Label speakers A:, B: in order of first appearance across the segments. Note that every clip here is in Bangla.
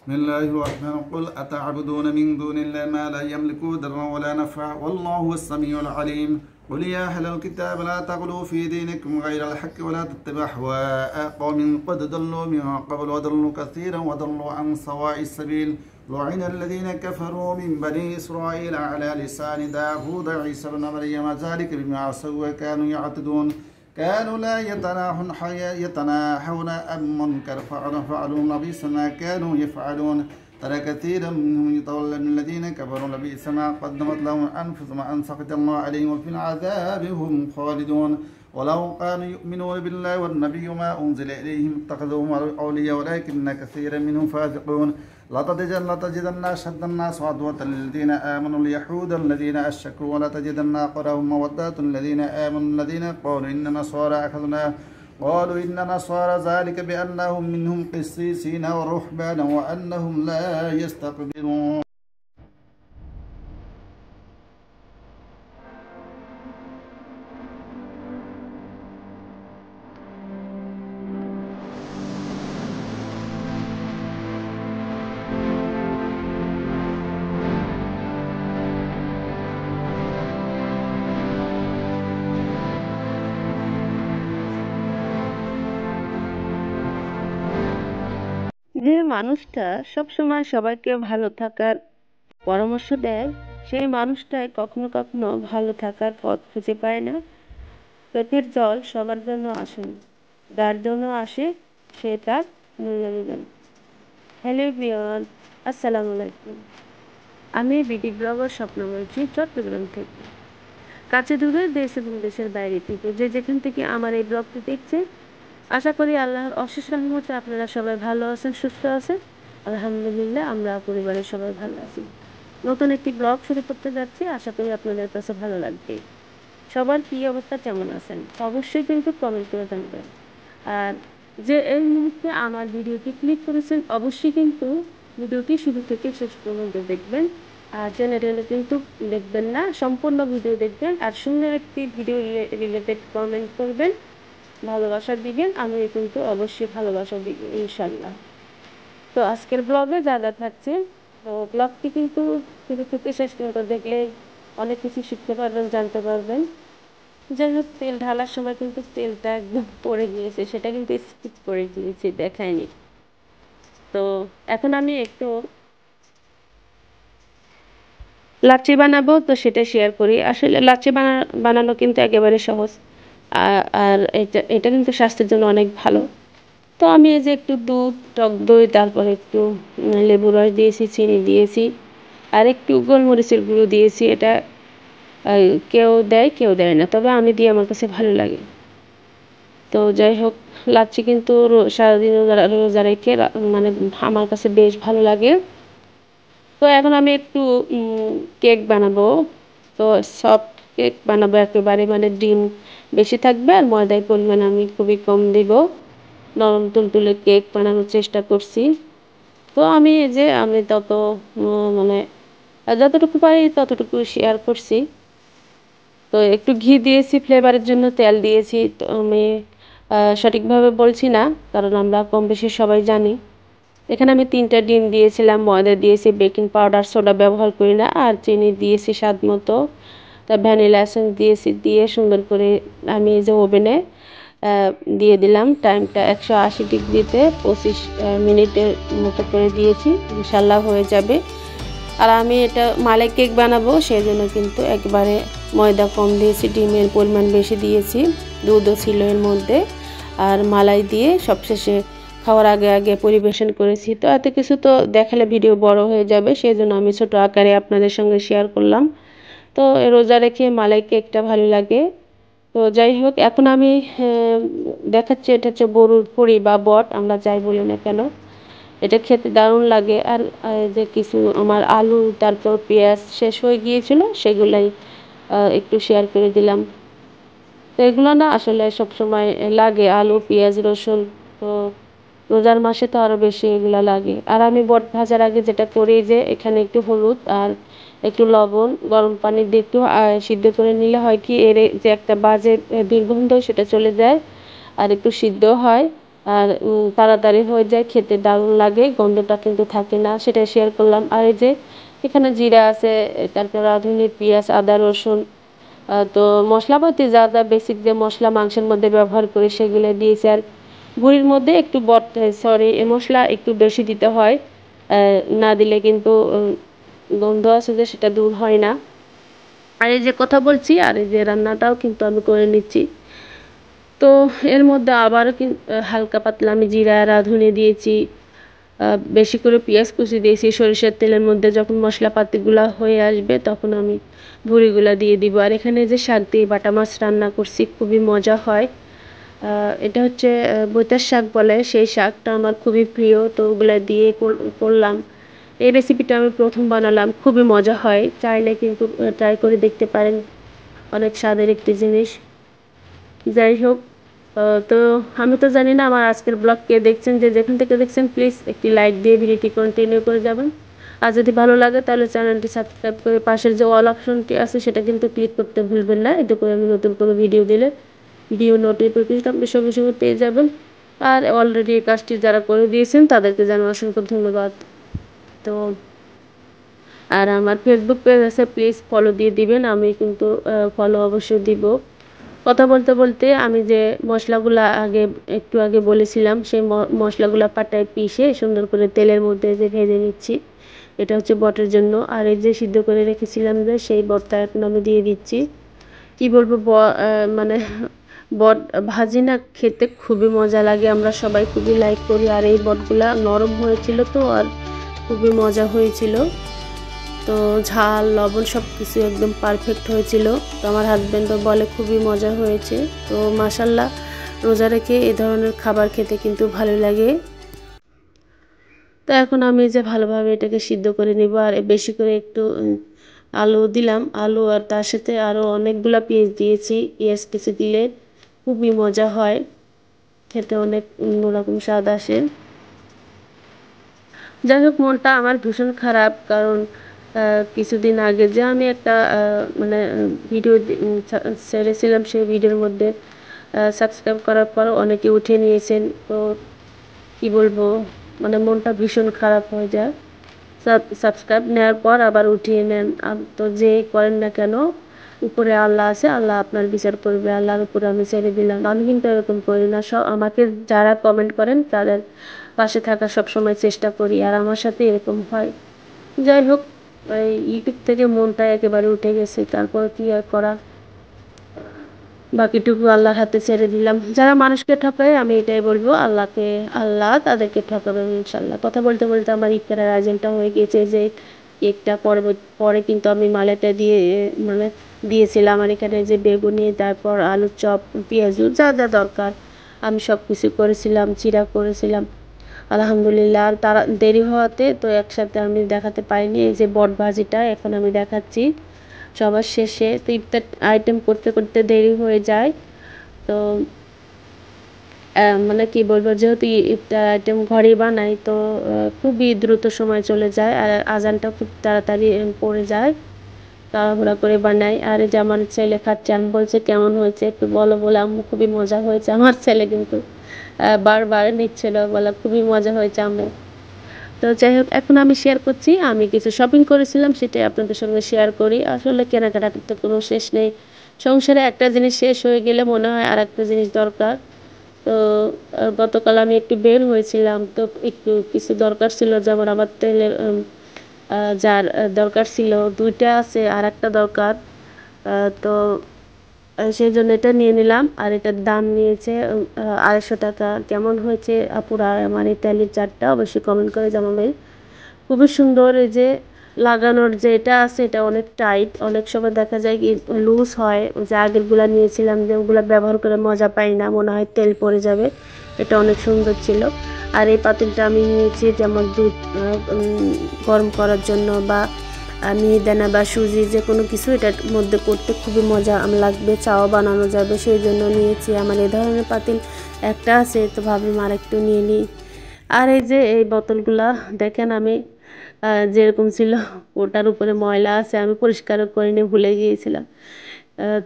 A: بسم الله الرحمن الرحيم قل أتعبدون من دون الله ما لا يملك ضرا ولا نفعا والله هو السميع العليم قل يا أهل الكتاب لا تغلوا في دينكم غير الحق ولا تتبعوا أهواء قوم قد ضلوا من قبل وضلوا كثيرا وضلوا عن سواء السبيل لعن الذين كفروا من بني إسرائيل على لسان داوود وعيسى بن مريم ذلك بما عصوا وكانوا يعتدون كانوا لا يتناحون عن منكر فعلوا لبئس ما كانوا يفعلون ترى كثيرا منهم يتولون الذين كفروا لبئس ما قدمت لهم أنفسهم أن سخط الله عليهم وفي العذاب هم خالدون ولو كانوا يؤمنون بالله والنبي ما أنزل إليهم اتخذوهم أولياء ولكن كثيرا منهم فاسقون لتجدن أشد الناس عدوة للذين آمنوا اليهود الذين أشركوا ولتجدن أقربهم مودة الذين آمنوا الذين قالوا إن نصارى ذلك بأنهم منهم قسيسين ورهبانا وأنهم لا يستكبرون.
B: যে মানুষটা সবসময় সবাইকে ভালো থাকার পরামর্শ দেয় সেই মানুষটাই কখনো কখনো ভালো থাকার পথ খুঁজে পায় না। চোখের জল সবার জন্য আসে না, যার জন্য আসে সে তার মূল্যায়ন। হ্যালো এভরিওয়ান, আসসালামু আলাইকুম। আমি বিডি ব্লগার স্বপ্ন বলছি চট্টগ্রাম থেকে। কাছে দূরে দেশ এবং দেশের বাইরে থেকে যে যেখান থেকে আমার এই ব্লগটি দেখছে, আশা করি আল্লাহর অশেষ রহমতে আপনারা সবাই ভালো আছেন, সুস্থ আছেন। আলহামদুলিল্লাহ, আমরা পরিবারের সবাই ভালো আছি। নতুন একটি ব্লগ শুরু করতে যাচ্ছি, আশা করি আপনাদের কাছে ভালো লাগবে। সবার কী অবস্থা, কেমন আছেন অবশ্যই কিন্তু কমেন্ট করে জানাবেন। আর যে এই মুহূর্তে আমার ভিডিওটি ক্লিক করেছেন অবশ্যই কিন্তু ভিডিওটি শুরু থেকে শেষ পর্যন্ত দেখবেন। আর চ্যানেলে কিন্তু দেখবেন না, সম্পূর্ণ ভিডিও দেখবেন। আর সুন্দর একটি ভিডিও রিলেটেড কমেন্ট করবেন, ভালোবাসা দিবেন। আমি কিন্তু অবশ্যই ভালোবাসা দিব ইনশাল্লাহ। তো আজকের ব্লগে যা যা থাকছে, তো ব্লগটি কিন্তু শুরু থেকে শেষ পর্যন্ত দেখলে অনেক কিছু শিখতে পারবেন, জানতে পারবেন। যাই হোক, তেল ঢালার সময় কিন্তু তেলটা একদম পড়ে গিয়েছে, সেটা কিন্তু স্কিপ করে দিয়েছি, দেখায়নি। তো এখন আমি একটু লাচ্ছি বানাবো, তো সেটা শেয়ার করি। আসলে লাচ্ছি বানানো কিন্তু একেবারে সহজ। আর এটা এটা কিন্তু স্বাস্থ্যের জন্য অনেক ভালো। তো আমি এই যে একটু দুধ, টক দই, তারপরে একটু লেবু রস দিয়েছি, চিনি দিয়েছি, আর একটু গোলমরিচের গুঁড়ো দিয়েছি। এটা কেউ দেয় কেউ দেয় না, তবে আমি দিয়ে আমার কাছে ভালো লাগে। তো যাই হোক, লাচ্ছি কিন্তু সারাদিন রোজা রেখে মানে আমার কাছে বেশ ভালো লাগে। তো এখন আমি একটু কেক বানাবো। তো সফট কেক বানাবো একেবারে, মানে ডিম বেশি থাকবে আর ময়দার পরিমাণ আমি খুবই কম দিব। নরম তুলতুলে কেক বানানোর চেষ্টা করছি। তো আমি এই যে আমি তত মানে যতটুকু পারি ততটুকু শেয়ার করছি। তো একটু ঘি দিয়েছি ফ্লেভারের জন্য, তেল দিয়েছি। তো আমি সঠিকভাবে বলছি না, কারণ আমরা কম বেশি সবাই জানি। এখানে আমি 3টা ডিম দিয়েছিলাম, ময়দা দিয়েছি, বেকিং পাউডার, সোডা ব্যবহার করি না, আর চিনি দিয়েছি স্বাদ মতো। তা ভ্যানিলা এসেন্স দিয়েছি, দিয়ে সুন্দর করে আমি এই যে ওভেনে দিয়ে দিলাম। টাইমটা 180 ডিগ্রিতে 25 মিনিটের মতো করে দিয়েছি, ইনশাল্লাহ হয়ে যাবে। আর আমি এটা মালাই কেক বানাবো, সেই জন্য কিন্তু একবারে ময়দা কম দিয়েছি, ডিমের পরিমাণ বেশি দিয়েছি, দুধও ছিল এর মধ্যে, আর মালাই দিয়ে সবশেষে খাওয়ার আগে আগে পরিবেশন করেছি। তো এত কিছু তো দেখালে ভিডিও বড় হয়ে যাবে, সেই জন্য আমি ছোটো আকারে আপনাদের সঙ্গে শেয়ার করলাম। তো রোজা রেখে মালাই কেকটা ভালো লাগে। তো যাই হোক, এখন আমি দেখাচ্ছি, এটা হচ্ছে গরুর পরি বা বট, আমরা যাই বলি না কেন। এটা খেতে দারুণ লাগে। আর যে কিছু আমার আলু, তারপর পেঁয়াজ শেষ হয়ে গিয়েছিল, সেগুলাই একটু শেয়ার করে দিলাম। তো এগুলো না আসলে সবসময় লাগে, আলু, পেঁয়াজ, রসুন। তো রোজার মাসে তো আরও বেশি এগুলো লাগে। আর আমি বট ভাজার আগে যেটা করি, যে এখানে একটু হলুদ আর একটু লবণ গরম পানি দিয়ে একটু সিদ্ধ করে নিলে হয় কি, এর যে একটা বাজে দুর্গন্ধ সেটা চলে যায়, আর একটু সিদ্ধ হয়। আর তাড়াতাড়ি হয়ে যায়, খেতে দারুণ লাগে, গন্ধটা কিন্তু থাকে না, সেটা শেয়ার করলাম। আর এই যে এখানে জিরা আছে, তারপর রাঁধুনি, পেঁয়াজ, আদা, রসুন, তো মশলাপাতি যা যা বেসিক যে মশলা মাংসের মধ্যে ব্যবহার করি সেগুলো দিয়েছি। আর ভুঁড়ির মধ্যে একটু মশলা একটু বেশি দিতে হয়, না দিলে কিন্তু গন্ধ আছে যে সেটা দূর হয় না। আর এই যে কথা বলছি আর এই যে রান্নাটাও কিন্তু আমি করে নিচ্ছি। তো এর মধ্যে আবারও হালকা পাতলা আমি জিরা রাঁধুনি দিয়েছি, বেশি করে পেঁয়াজ কুচি দিয়েছি। সরিষার তেলের মধ্যে যখন মশলাপাতিগুলো হয়ে আসবে তখন আমি ভুঁড়িগুলো দিয়ে দিব। আর এখানে যে শাক দিয়ে বাটা মাছ রান্না করছি, খুবই মজা হয়। এটা হচ্ছে বৈতার শাক বলে, সেই শাকটা আমার খুবই প্রিয়, তো ওগুলো দিয়ে করলাম। এই রেসিপিটা আমি প্রথম বানালাম, খুবই মজা হয়, চাইলে কিন্তু ট্রাই করে দেখতে পারেন, অনেক স্বাদের একটি জিনিস। যাই হোক, তো আমি তো জানি না আমার আজকের ব্লগ কে দেখছেন, যে যেখান থেকে দেখছেন প্লিজ একটি লাইক দিয়ে ভিডিওটি কন্টিনিউ করে যাবেন। আর যদি ভালো লাগে তাহলে চ্যানেলটি সাবস্ক্রাইব করে পাশের যে অল অপশনটি আছে সেটা কিন্তু ক্লিক করতে ভুলবেন না, এতে করে আমি নতুন কোনো ভিডিও দিলে ভিডিও নোটিফিকেশন আপনি সঙ্গে সঙ্গে পেয়ে যাবেন। আর অলরেডি এই কাজটি যারা করে দিয়েছেন তাদেরকে জানাই অসংখ্য ধন্যবাদ। তো আর আমার ফেসবুক পেজ আছে, প্লিজ ফলো দিয়ে দিবেন, আমি কিন্তু ফলো অবশ্যই দিব। কথা বলতে বলতে আমি যে মশলাগুলো একটু আগে বলেছিলাম, সেই মশলাগুলো পাটায় পিষে সুন্দর করে তেলের মধ্যে যে ভেজে নিচ্ছি, এটা হচ্ছে বটের জন্য। আর এই যে সিদ্ধ করে রেখেছিলাম যে সেই বটটা এখন আমি দিয়ে দিচ্ছি। কি বলবো, মানে বট ভাজি না খেতে খুবই মজা লাগে, আমরা সবাই খুবই লাইক করি। আর এই বটগুলা নরম হয়েছিল তো, আর খুবই মজা হয়েছিল। তো ঝাল লবণ সব কিছু একদম পারফেক্ট হয়েছিল। তো আমার হাজব্যান্ডও বলে খুবই মজা হয়েছে। তো মাশাল্লাহ, রোজা রেখে এ ধরনের খাবার খেতে কিন্তু ভালো লাগে। তো এখন আমি যে ভালোভাবে এটাকে সিদ্ধ করে নিব, আর বেশি করে একটু আলু দিলাম, আলু আর তার সাথে আরও অনেকগুলা পেঁয়াজ দিয়েছি। পেঁয়াজ কিছু দিলে খুবই মজা হয়, খেতে অনেক অন্যরকম স্বাদ আসে। যাই হোক, মনটা আমার ভীষণ খারাপ, কারণ কিছুদিন আগে যে আমি একটা মানে ভিডিও ছেড়েছিলাম, সেই ভিডিওর মধ্যে সাবস্ক্রাইব করার পর অনেকে উঠে নিয়েছেন। তো কি বলবো, মানে মনটা ভীষণ খারাপ হয়ে যায়। সাবস্ক্রাইব নেওয়ার পর আবার উঠিয়ে নেন, তো যে করেন না কেন, উপরে আল্লাহ আছে, আল্লাহ আপনার বিচার করবে, আল্লাহর উপরে আমি ছেড়ে দিলাম। আমি কিন্তু এরকম করি না, সব আমাকে যারা কমেন্ট করেন তাদের পাশে থাকার সবসময় চেষ্টা করি, আর আমার সাথে এরকম হয়। যাই হোক, এই ইউটিউব থেকে মনটা একেবারে উঠে গেছে, তারপর কি আর করা, বাকিটুকু আল্লাহর হাতে ছেড়ে দিলাম। যারা মানুষকে ঠকায় আমি এটাই বলবো, আল্লাহ তাদেরকে ঠকাবে ইনশাল্লাহ। কথা বলতে বলতে আমার ইফতারের আয়োজনটা হয়ে গিয়েছে, যে কেকটা পরে কিন্তু আমি মালাটা মানে দিয়েছিলাম। আর এখানে যে বেগুনি, তারপর আলুর চপ, পেঁয়াজু যা যা দরকার আমি সব কিছু করেছিলাম, চিরা করেছিলাম আলহামদুলিল্লাহ। আর তারা দেরি হওয়াতে তো একসাথে আমি দেখাতে পারিনি। এই যে বট ভাজিটা এখন আমি দেখাচ্ছি সবার শেষে। তো ইফতার আইটেম করতে করতে দেরি হয়ে যায়। তো মানে কি বলবো, যেহেতু ইফতার আইটেম ঘরেই বানাই, তো খুবই দ্রুত সময় চলে যায়, আর আজানটা খুব তাড়াতাড়ি পড়ে যায়, তাড়াহুড়া করে বানাই। আর এই যে আমার ছেলে খাচ্ছে, আমি বলছে কেমন হয়েছে একটু বলো, বলে আম্মু খুবই মজা হয়েছে। আমার ছেলে কিন্তু বারবার নিচ্ছিল, বলা খুবই মজা হয়েছে আম্মু। তো যাই হোক, এখন আমি শেয়ার করছি, আমি কিছু শপিং করেছিলাম, সেটাই আপনাদের সঙ্গে শেয়ার করি। আসলে কেনাকাটার তো কোনো শেষ নেই, সংসারে একটা জিনিস শেষ হয়ে গেলে মনে হয় আর একটা জিনিস দরকার। তো গতকাল আমি একটু বের হয়েছিলাম, তো একটু কিছু দরকার ছিল, যেমন আমার তেলের যার দরকার ছিল, দুইটা আছে আর একটা দরকার। তো সেই জন্য এটা নিয়ে নিলাম, আর এটার দাম নিয়েছে 250 টাকা। কেমন হয়েছে আপুরা আমার এই তেলের জারটা অবশ্যই কমেন্ট করে জানাবেন। খুবই সুন্দর। এই যে লাগানোর যে এটা আছে, এটা অনেক টাইট, অনেক সময় দেখা যায় কি লুজ হয়। যে আগেরগুলা নিয়েছিলাম, যে ওগুলো ব্যবহার করে মজা পাই না, মনে হয় তেল পড়ে যাবে। এটা অনেক সুন্দর ছিল। আর এই পাতিলটা আমি নিয়েছি যেমন দুধ গরম করার জন্য, বা মিহিদানা বা সুজি যে কোনো কিছু এটার মধ্যে করতে খুবই মজা লাগবে, চাও বানানো যাবে, সেই জন্য নিয়েছি। আমার এই ধরনের পাতিল একটা আছে, তো ভাবলাম আর একটু নিয়ে নিই। আর এই যে এই বোতলগুলা দেখেন, আমি যেরকম ছিল ওটার উপরে ময়লা আছে, আমি পরিষ্কারও করে নিয়ে ভুলে গিয়েছিলাম।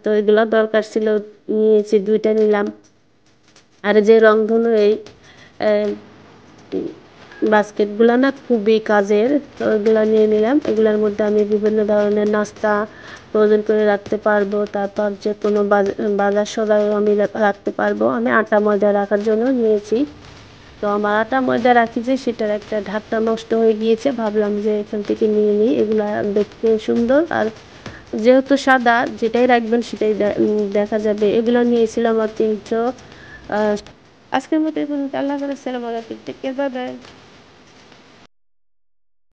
B: তো এগুলো দরকার ছিল, নিয়েছি, দুইটা নিলাম। আর যে রংধনু এই বাস্কেটগুলো না খুবই কাজের, তো ওইগুলো নিয়ে নিলাম। এগুলোর মধ্যে আমি বিভিন্ন ধরনের নাস্তা ফ্রোজেন করে রাখতে পারবো, তারপর যে কোনো বাজার সদাইও আমি রাখতে পারবো। আমি আটা ময়দা রাখার জন্য নিয়েছি। তো আমার আটা ময়দা রাখি যে সেটার একটা ঢাকনা নষ্ট হয়ে গিয়েছে, ভাবলাম যে এখান থেকে নিয়ে নিই। এগুলা দেখতে সুন্দর, আর যেহেতু সাদা, যেটাই রাখবেন সেটাই দেখা যাবে। এগুলো নিয়েছিলাম আমার 300। আজকের মতো এই পর্যন্ত। আল্লাহ হাফেজ, আসসালামু আলাইকুম, টেক কেয়ার, বাই বাই।